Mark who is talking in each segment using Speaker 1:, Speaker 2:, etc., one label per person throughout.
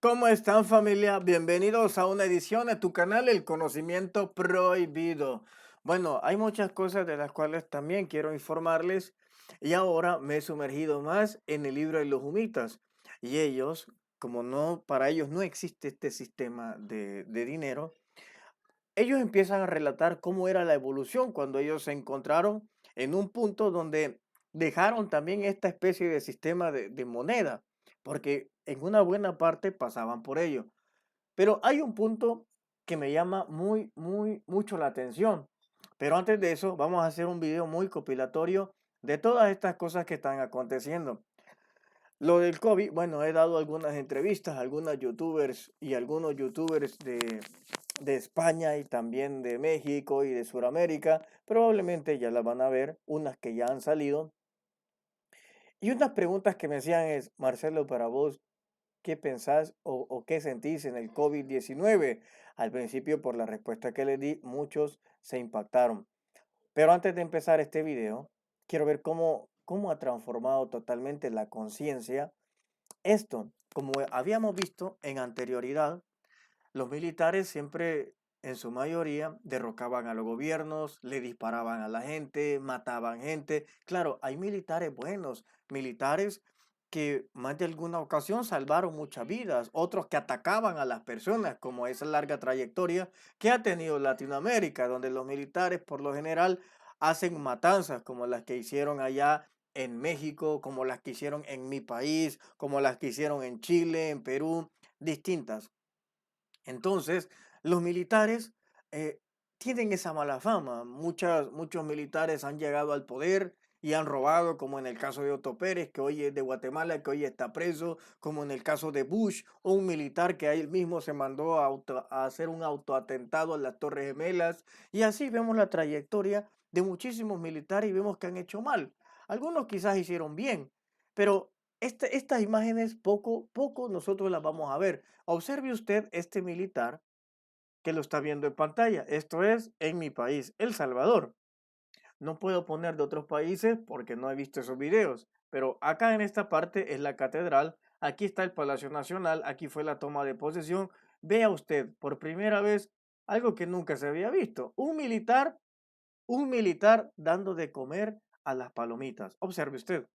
Speaker 1: ¿Cómo están, familia? Bienvenidos a una edición de tu canal El Conocimiento Prohibido. Bueno, hay muchas cosas de las cuales también quiero informarles y ahora me he sumergido más en el libro de los humitas y ellos, como no, para ellos no existe este sistema de dinero, ellos empiezan a relatar cómo era la evolución cuando ellos se encontraron en un punto donde dejaron también esta especie de sistema de moneda, porque en una buena parte pasaban por ello. Pero hay un punto que me llama mucho la atención. Pero antes de eso, vamos a hacer un video muy compilatorio de todas estas cosas que están aconteciendo. Lo del COVID, bueno, he dado algunas entrevistas a algunas youtubers y algunos youtubers de España y también de México y de Sudamérica. Probablemente ya las van a ver, unas que ya han salido. Y unas preguntas que me hacían es, Marcelo, para vos, ¿qué pensás o qué sentís en el COVID-19? Al principio, por la respuesta que les di, muchos se impactaron. Pero antes de empezar este video, quiero ver cómo ha transformado totalmente la conciencia esto. Como habíamos visto en anterioridad, los militares siempre, en su mayoría, derrocaban a los gobiernos, le disparaban a la gente, mataban gente. Claro, hay militares buenos, militares que más de alguna ocasión salvaron muchas vidas, otros que atacaban a las personas, como esa larga trayectoria que ha tenido Latinoamérica, donde los militares por lo general hacen matanzas como las que hicieron allá en México, como las que hicieron en mi país, como las que hicieron en Chile, en Perú, distintas. Entonces, los militares eh, tienen esa mala fama. Muchos militares han llegado al poder y han robado, como en el caso de Otto Pérez, que hoy es de Guatemala, que hoy está preso, como en el caso de Bush, o un militar que él mismo se mandó a hacer un autoatentado en las Torres Gemelas. Y así vemos la trayectoria de muchísimos militares y vemos que han hecho mal. Algunos quizás hicieron bien, pero estas imágenes poco nosotros las vamos a ver. Observe usted este militar que lo está viendo en pantalla. Esto es en mi país, El Salvador. No puedo poner de otros países porque no he visto esos videos, pero acá en esta parte es la catedral, aquí está el Palacio Nacional, aquí fue la toma de posesión. Vea usted por primera vez algo que nunca se había visto, un militar dando de comer a las palomitas. Observe usted.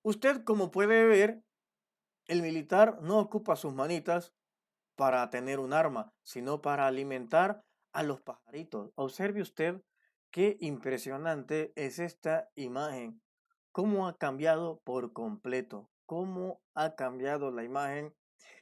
Speaker 1: Usted como puede ver, el militar no ocupa sus manitas para tener un arma, sino para alimentar a los pajaritos. Observe usted qué impresionante es esta imagen, cómo ha cambiado por completo, cómo ha cambiado la imagen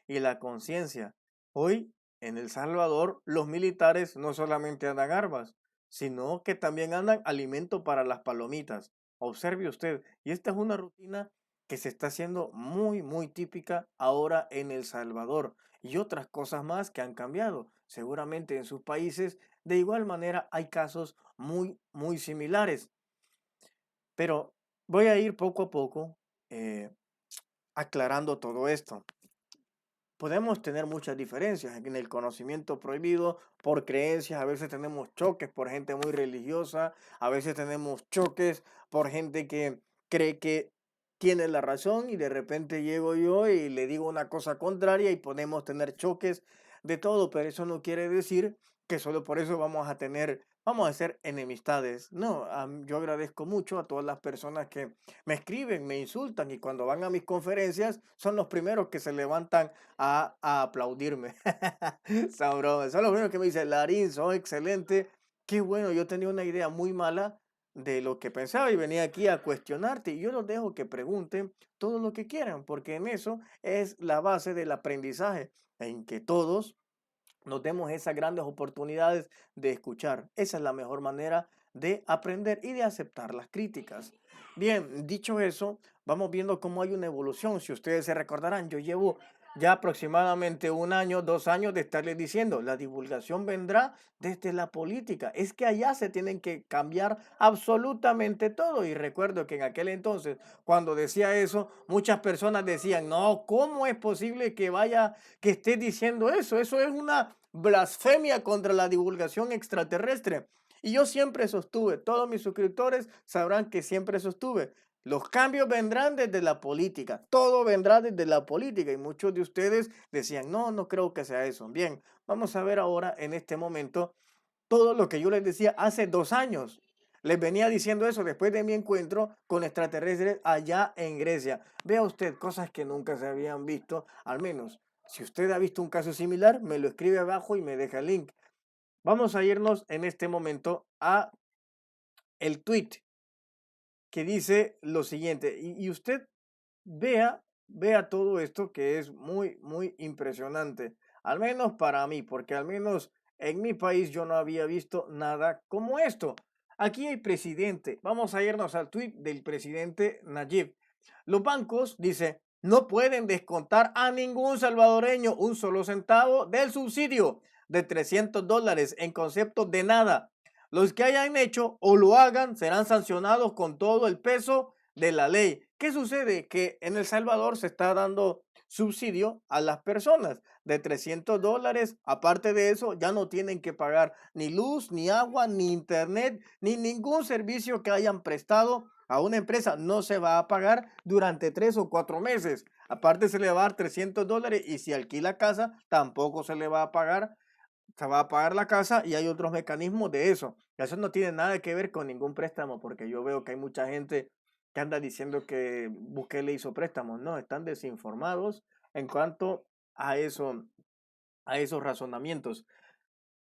Speaker 1: y la conciencia. Hoy, en El Salvador, los militares no solamente andan armas, sino que también andan alimento para las palomitas. Observe usted, y esta es una rutina que se está haciendo muy típica ahora en El Salvador y otras cosas más que han cambiado. Seguramente en sus países de igual manera hay casos muy similares, pero voy a ir poco a poco eh, aclarando todo esto. Podemos tener muchas diferencias en el conocimiento prohibido por creencias, a veces tenemos choques por gente muy religiosa, a veces tenemos choques por gente que cree que tiene la razón y de repente llego yo y le digo una cosa contraria y podemos tener choques de todo, pero eso no quiere decir que solo por eso vamos a hacer enemistades. No, yo agradezco mucho a todas las personas que me escriben, me insultan y cuando van a mis conferencias son los primeros que se levantan a aplaudirme. Son bromas. Son los primeros que me dicen, Larín, son excelente. Qué bueno, yo tenía una idea muy mala de lo que pensaba y venía aquí a cuestionarte y yo los dejo que pregunten todo lo que quieran, porque en eso es la base del aprendizaje, en que todos nos demos esas grandes oportunidades de escuchar. Esa es la mejor manera de aprender y de aceptar las críticas. Bien, dicho eso, vamos viendo cómo hay una evolución. Si ustedes se recordarán, yo llevo ya aproximadamente 1 año, 2 años de estarles diciendo, la divulgación vendrá desde la política. Es que allá se tienen que cambiar absolutamente todo. Y recuerdo que en aquel entonces, cuando decía eso, muchas personas decían, no, ¿cómo es posible que vaya, que esté diciendo eso? Eso es una blasfemia contra la divulgación extraterrestre. Y yo siempre sostuve, todos mis suscriptores sabrán que siempre sostuve, los cambios vendrán desde la política, todo vendrá desde la política y muchos de ustedes decían, no, no creo que sea eso. Bien, vamos a ver ahora en este momento todo lo que yo les decía hace 2 años. Les venía diciendo eso después de mi encuentro con extraterrestres allá en Grecia. Vea usted cosas que nunca se habían visto, al menos. Si usted ha visto un caso similar, me lo escribe abajo y me deja el link. Vamos a irnos en este momento a el tweet que dice lo siguiente. Y usted vea todo esto que es muy, muy impresionante. Al menos para mí, porque al menos en mi país yo no había visto nada como esto. Aquí hay presidente. Vamos a irnos al tweet del presidente Nayib. Los bancos, dice, no pueden descontar a ningún salvadoreño un solo centavo del subsidio de $300 en concepto de nada. Los que hayan hecho o lo hagan serán sancionados con todo el peso de la ley. ¿Qué sucede? Que en El Salvador se está dando subsidio a las personas de $300. Aparte de eso, ya no tienen que pagar ni luz, ni agua, ni internet, ni ningún servicio que hayan prestado a una empresa. No se va a pagar durante 3 o 4 meses. Aparte se le va a dar $300 y si alquila casa, tampoco se le va a pagar. Se va a pagar la casa y hay otros mecanismos de eso. Eso no tiene nada que ver con ningún préstamo, porque yo veo que hay mucha gente que anda diciendo que Bukele hizo préstamos. No, están desinformados en cuanto a eso, a esos razonamientos.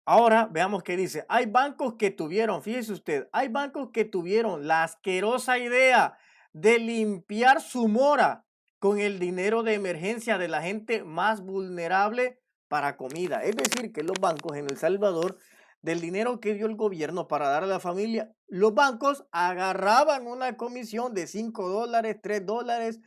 Speaker 1: Ahora veamos qué dice. Hay bancos que tuvieron, fíjese usted, hay bancos que tuvieron la asquerosa idea de limpiar su mora con el dinero de emergencia de la gente más vulnerable para comida. Es decir, que los bancos en El Salvador, del dinero que dio el gobierno para dar a la familia, los bancos agarraban una comisión de $5, $3,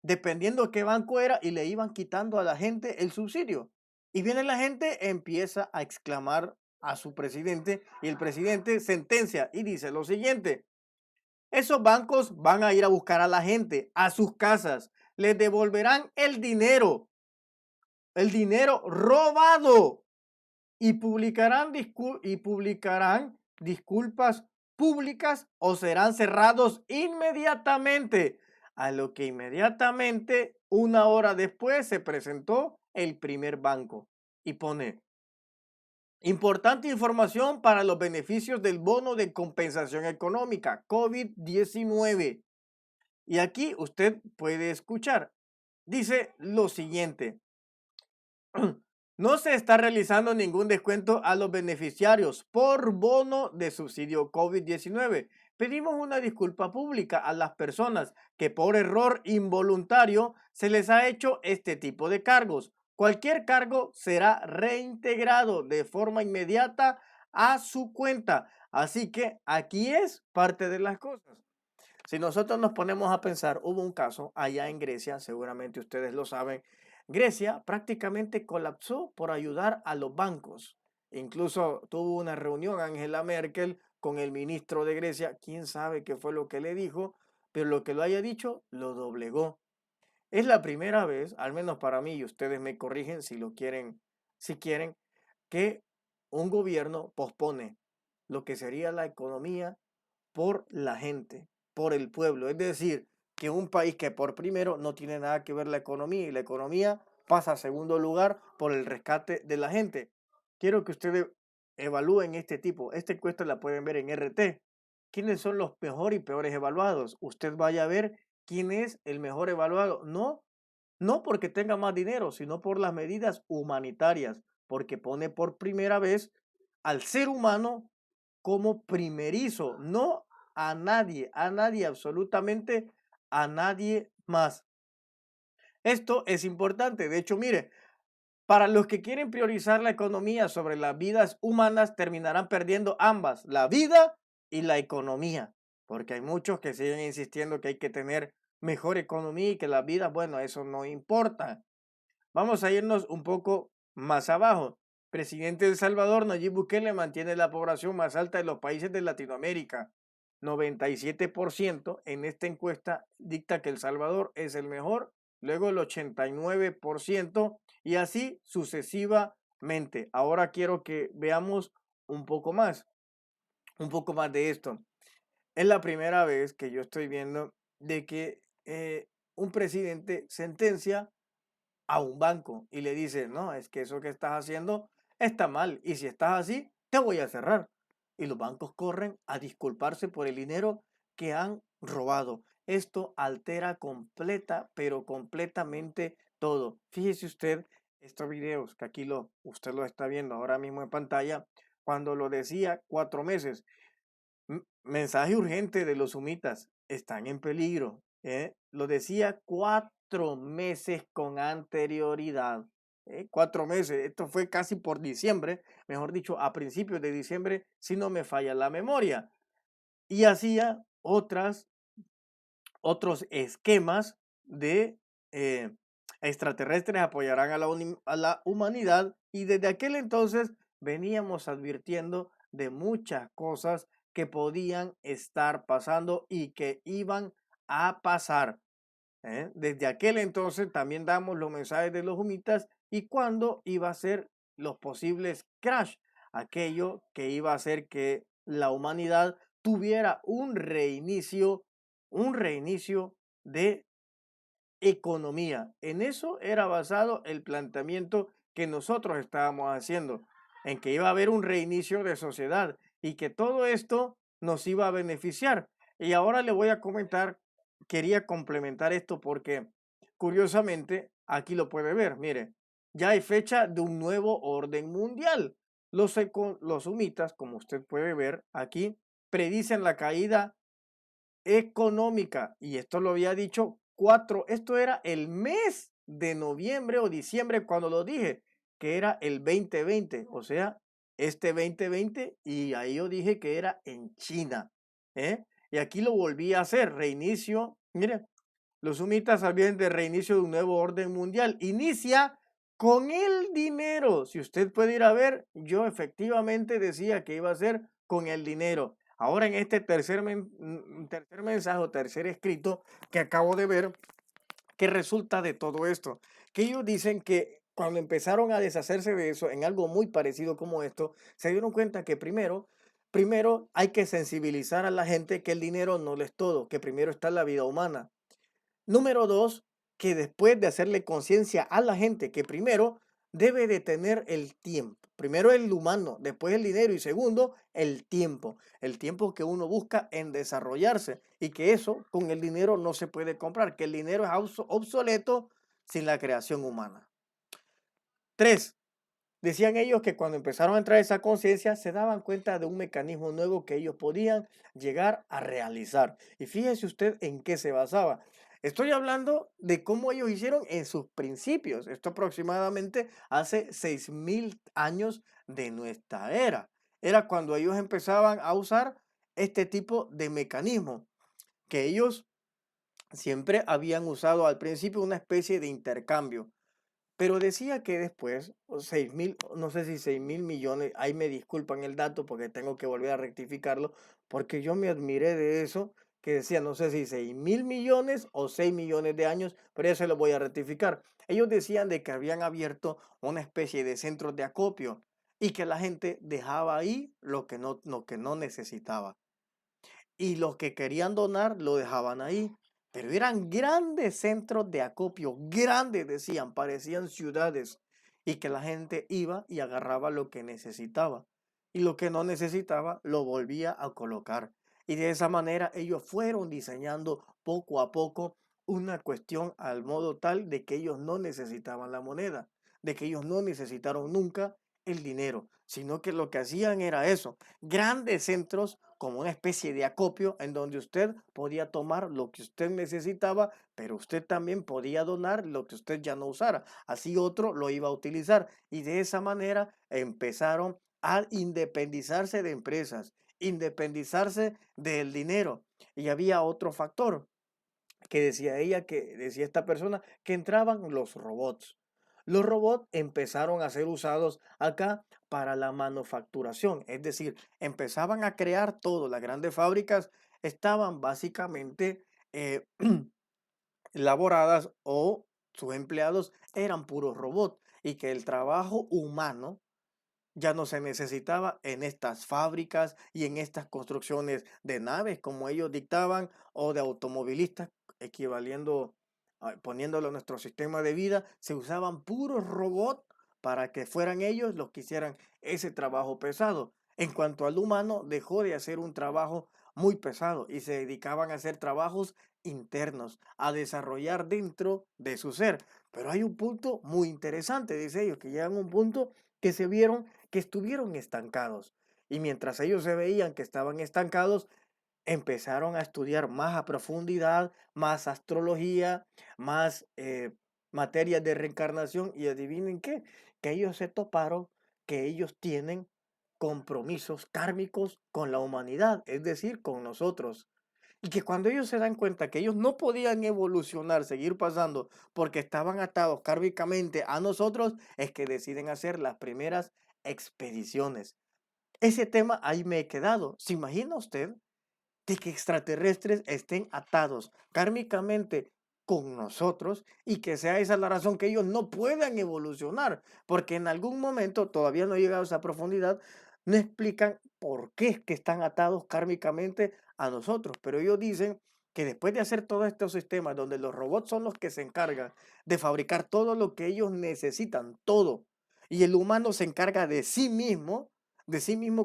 Speaker 1: dependiendo qué banco era, y le iban quitando a la gente el subsidio. Y viene la gente, empieza a exclamar a su presidente y el presidente sentencia y dice lo siguiente: esos bancos van a ir a buscar a la gente a sus casas, les devolverán el dinero robado y publicarán disculpas públicas o serán cerrados inmediatamente. A lo que inmediatamente, 1 hora después, se presentó el primer banco y pone: importante información para los beneficios del bono de compensación económica COVID-19. Y aquí usted puede escuchar. Dice lo siguiente: no se está realizando ningún descuento a los beneficiarios por bono de subsidio COVID-19. Pedimos una disculpa pública a las personas que por error involuntario se les ha hecho este tipo de cargos. Cualquier cargo será reintegrado de forma inmediata a su cuenta. Así que aquí es parte de las cosas. Si nosotros nos ponemos a pensar, hubo un caso allá en Grecia, seguramente ustedes lo saben. Grecia prácticamente colapsó por ayudar a los bancos. Incluso tuvo una reunión Angela Merkel con el ministro de Grecia. Quién sabe qué fue lo que le dijo, pero lo que lo haya dicho lo doblegó. Es la primera vez, al menos para mí, y ustedes me corrigen si lo quieren, si quieren, que un gobierno pospone lo que sería la economía por la gente, por el pueblo. Es decir, que un país que por primero no tiene nada que ver la economía y la economía pasa a segundo lugar por el rescate de la gente. Quiero que ustedes evalúen este tipo. Esta encuesta la pueden ver en RT. ¿Quiénes son los mejores y peores evaluados? Usted vaya a ver quién es el mejor evaluado. No, no porque tenga más dinero, sino por las medidas humanitarias, porque pone por primera vez al ser humano como primerizo, no a nadie, absolutamente a nadie más. Esto es importante. De hecho, mire, para los que quieren priorizar la economía sobre las vidas humanas, terminarán perdiendo ambas, la vida y la economía, porque hay muchos que siguen insistiendo que hay que tener mejor economía y que la vida, bueno, eso no importa. Vamos a irnos un poco más abajo. Presidente de El Salvador, Nayib Bukele, mantiene la población más alta de los países de Latinoamérica. 97% en esta encuesta dicta que El Salvador es el mejor, luego el 89% y así sucesivamente. Ahora quiero que veamos un poco más, un poco más de esto. Es la primera vez que yo estoy viendo de que un presidente sentencia a un banco y le dice, no, es que eso que estás haciendo está mal y si estás así, te voy a cerrar. Y los bancos corren a disculparse por el dinero que han robado. Esto altera completa, pero completamente todo. Fíjese usted estos videos que aquí usted lo está viendo ahora mismo en pantalla, cuando lo decía 4 meses. Mensaje urgente de los sumitas, están en peligro. Lo decía 4 meses con anterioridad. 4 meses, esto fue casi por diciembre, mejor dicho, a principios de diciembre, si no me falla la memoria. Y hacía otros esquemas de extraterrestres apoyarán a la humanidad y desde aquel entonces veníamos advirtiendo de muchas cosas que podían estar pasando y que iban a pasar. Desde aquel entonces también damos los mensajes de los humitas y cuándo iba a ser los posibles crash, aquello que iba a hacer que la humanidad tuviera un reinicio de economía. En eso era basado el planteamiento que nosotros estábamos haciendo, en que iba a haber un reinicio de sociedad y que todo esto nos iba a beneficiar. Y ahora le voy a comentar, quería complementar esto porque curiosamente aquí lo puede ver, mire, ya hay fecha de un nuevo orden mundial. Los humitas, como usted puede ver aquí, predicen la caída económica. Y esto lo había dicho esto era el mes de noviembre o diciembre cuando lo dije, que era el 2020, o sea, este 2020 y ahí yo dije que era en China. Y aquí lo volví a hacer, reinicio, mire, los sumitas habían de reinicio de un nuevo orden mundial. Inicia con el dinero. Si usted puede ir a ver, yo efectivamente decía que iba a ser con el dinero. Ahora en este tercer mensaje o tercer escrito que acabo de ver, ¿qué resulta de todo esto? Que ellos dicen que cuando empezaron a deshacerse de eso en algo muy parecido como esto, se dieron cuenta que primero hay que sensibilizar a la gente que el dinero no lo es todo, que primero está la vida humana. Número dos, que después de hacerle conciencia a la gente que primero debe de tener el tiempo. Primero el humano, después el dinero y segundo el tiempo. El tiempo que uno busca en desarrollarse y que eso con el dinero no se puede comprar, que el dinero es obsoleto sin la creación humana. Tres, decían ellos que cuando empezaron a entrar esa conciencia se daban cuenta de un mecanismo nuevo que ellos podían llegar a realizar. Y fíjese usted en qué se basaba. Estoy hablando de cómo ellos hicieron en sus principios. Esto aproximadamente hace 6.000 años de nuestra era. Era cuando ellos empezaban a usar este tipo de mecanismo que ellos siempre habían usado al principio una especie de intercambio. Pero decía que después, 6.000, no sé si 6.000 millones, ahí me disculpan el dato porque tengo que volver a rectificarlo, porque yo me admiré de eso, que decía, no sé si 6.000 millones o 6 millones de años, pero eso lo voy a rectificar. Ellos decían de que habían abierto una especie de centros de acopio y que la gente dejaba ahí lo que no necesitaba y los que querían donar lo dejaban ahí. Pero eran grandes centros de acopio, grandes decían, parecían ciudades, y que la gente iba y agarraba lo que necesitaba, y lo que no necesitaba lo volvía a colocar. Y de esa manera ellos fueron diseñando poco a poco una cuestión al modo tal de que ellos no necesitaban la moneda, de que ellos no necesitaron nunca el dinero, sino que lo que hacían era eso, grandes centros como una especie de acopio en donde usted podía tomar lo que usted necesitaba, pero usted también podía donar lo que usted ya no usara. Así otro lo iba a utilizar y de esa manera empezaron a independizarse de empresas independizarse del dinero. Y había otro factor que decía ella, que decía esta persona, que entraban los robots. Los robots empezaron a ser usados acá para la manufacturación, es decir, empezaban a crear todo. Las grandes fábricas estaban básicamente eh, elaboradas o sus empleados eran puros robots y que el trabajo humano ya no se necesitaba en estas fábricas y en estas construcciones de naves como ellos dictaban o de automovilistas, equivaliendo, poniéndolo en nuestro sistema de vida, se usaban puros robots para que fueran ellos los que hicieran ese trabajo pesado. En cuanto al humano, dejó de hacer un trabajo muy pesado y se dedicaban a hacer trabajos internos, a desarrollar dentro de su ser. Pero hay un punto muy interesante, dice ellos, que llegan a un punto que se vieron que estuvieron estancados. Y mientras ellos se veían que estaban estancados, empezaron a estudiar más a profundidad, más astrología, más materias de reencarnación y adivinen qué, que ellos se toparon que ellos tienen compromisos kármicos con la humanidad, es decir, con nosotros. Y que cuando ellos se dan cuenta que ellos no podían evolucionar, seguir pasando, porque estaban atados kármicamente a nosotros, es que deciden hacer las primeras expediciones. Ese tema ahí me he quedado. ¿Se imagina usted de que extraterrestres estén atados kármicamente con nosotros y que sea esa la razón que ellos no puedan evolucionar? Porque en algún momento, todavía no he llegado a esa profundidad, no explican por qué es que están atados kármicamente a nosotros, pero ellos dicen que después de hacer todos estos sistemas donde los robots son los que se encargan de fabricar todo lo que ellos necesitan, todo, y el humano se encarga de sí mismo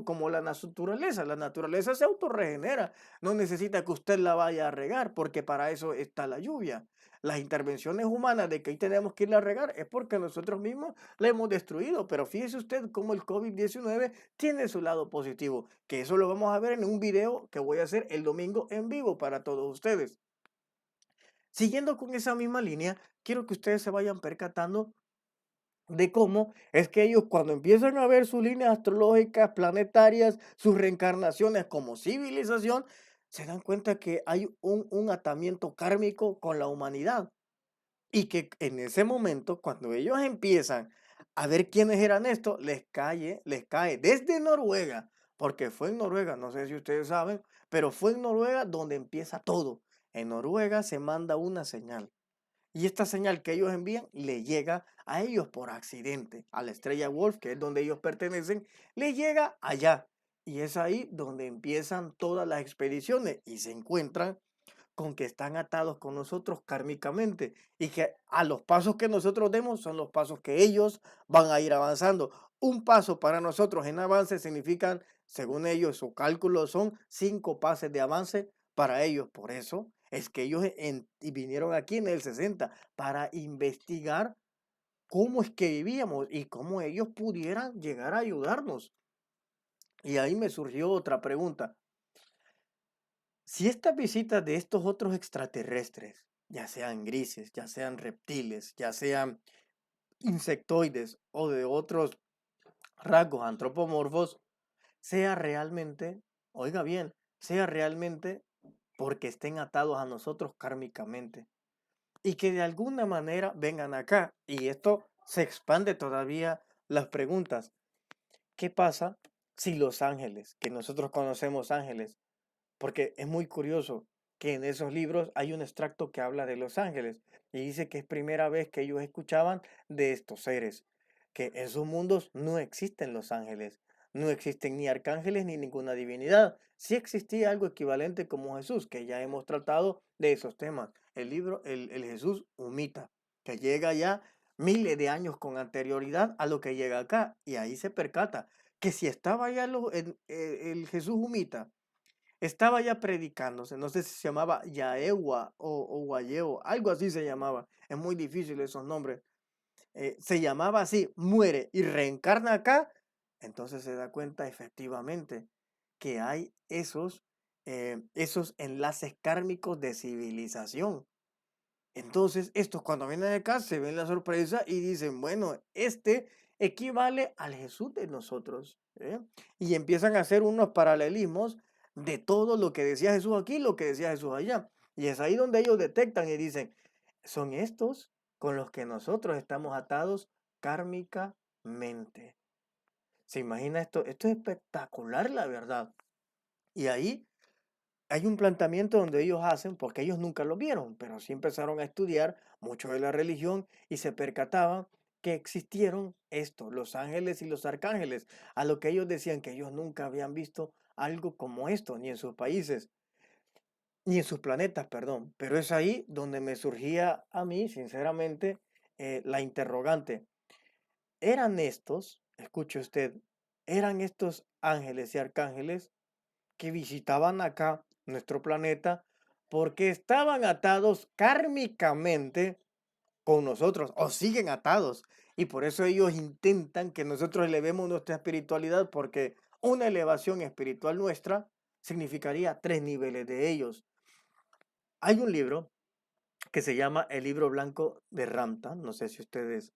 Speaker 1: como la naturaleza se autorregenera, no necesita que usted la vaya a regar, porque para eso está la lluvia. Las intervenciones humanas de que ahí tenemos que irla a regar es porque nosotros mismos la hemos destruido. Pero fíjese usted cómo el COVID-19 tiene su lado positivo, que eso lo vamos a ver en un video que voy a hacer el domingo en vivo para todos ustedes. Siguiendo con esa misma línea, quiero que ustedes se vayan percatando de cómo es que ellos cuando empiezan a ver sus líneas astrológicas, planetarias, sus reencarnaciones como civilización, se dan cuenta que hay un atamiento kármico con la humanidad. Y que en ese momento, cuando ellos empiezan a ver quiénes eran estos, les cae desde Noruega, porque fue en Noruega, no sé si ustedes saben, pero fue en Noruega donde empieza todo. En Noruega se manda una señal. Y esta señal que ellos envían le llega a ellos por accidente, a la estrella Wolf, que es donde ellos pertenecen, le llega allá. Y es ahí donde empiezan todas las expediciones y se encuentran con que están atados con nosotros kármicamente y que a los pasos que nosotros demos son los pasos que ellos van a ir avanzando. Un paso para nosotros en avance significan, según ellos, su cálculo son 5 pases de avance para ellos. Por eso es que ellos y vinieron aquí en el 60 para investigar cómo es que vivíamos y cómo ellos pudieran llegar a ayudarnos. Y ahí me surgió otra pregunta. Si estas visitas de estos otros extraterrestres, ya sean grises, ya sean reptiles, ya sean insectoides o de otros rasgos antropomorfos, sea realmente, oiga bien, sea realmente porque estén atados a nosotros kármicamente y que de alguna manera vengan acá. Y esto se expande todavía las preguntas. ¿Qué pasa si los ángeles, que nosotros conocemos ángeles, porque es muy curioso que en esos libros hay un extracto que habla de los ángeles y dice que es primera vez que ellos escuchaban de estos seres, que en sus mundos no existen los ángeles, no existen ni arcángeles ni ninguna divinidad. Sí existía algo equivalente como Jesús, que ya hemos tratado de esos temas. El libro, el Jesús humita, que llega ya miles de años con anterioridad a lo que llega acá y ahí se percata que si estaba ya el Jesús humita, estaba ya predicándose, no sé si se llamaba Yaewa o Guayeo, algo así se llamaba. Es muy difícil esos nombres. Se llamaba así, muere y reencarna acá. Entonces se da cuenta efectivamente que hay esos enlaces kármicos de civilización. Entonces, estos cuando vienen acá se ven la sorpresa y dicen, bueno, este equivale al Jesús de nosotros. ¿Eh? Y empiezan a hacer unos paralelismos de todo lo que decía Jesús aquí y lo que decía Jesús allá. Y es ahí donde ellos detectan y dicen, son estos con los que nosotros estamos atados kármicamente. ¿Se imagina esto? Esto es espectacular, la verdad. Y ahí hay un planteamiento donde ellos hacen, porque ellos nunca lo vieron, pero sí empezaron a estudiar mucho de la religión y se percataban que existieron estos, los ángeles y los arcángeles, a lo que ellos decían que ellos nunca habían visto algo como esto, ni en sus países, ni en sus planetas, perdón. Pero es ahí donde me surgía a mí, sinceramente, la interrogante. ¿Eran estos, escuche usted, eran estos ángeles y arcángeles que visitaban acá nuestro planeta porque estaban atados kármicamente con nosotros o siguen atados? Y por eso ellos intentan que nosotros elevemos nuestra espiritualidad, porque una elevación espiritual nuestra significaría 3 niveles de ellos. Hay un libro que se llama El Libro Blanco de Ramta, no sé si ustedes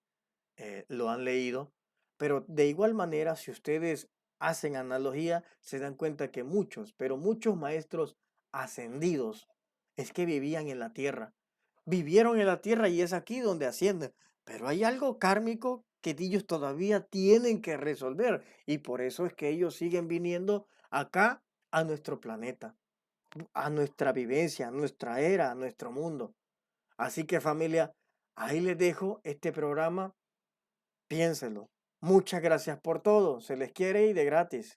Speaker 1: lo han leído, pero de igual manera, si ustedes hacen analogía, se dan cuenta que muchos, pero muchos maestros ascendidos es que vivían en la tierra, vivieron en la tierra y es aquí donde ascienden, pero hay algo kármico que ellos todavía tienen que resolver y por eso es que ellos siguen viniendo acá a nuestro planeta, a nuestra vivencia, a nuestra era, a nuestro mundo. Así que familia, ahí les dejo este programa. Piénselo. Muchas gracias por todo. Se les quiere y de gratis.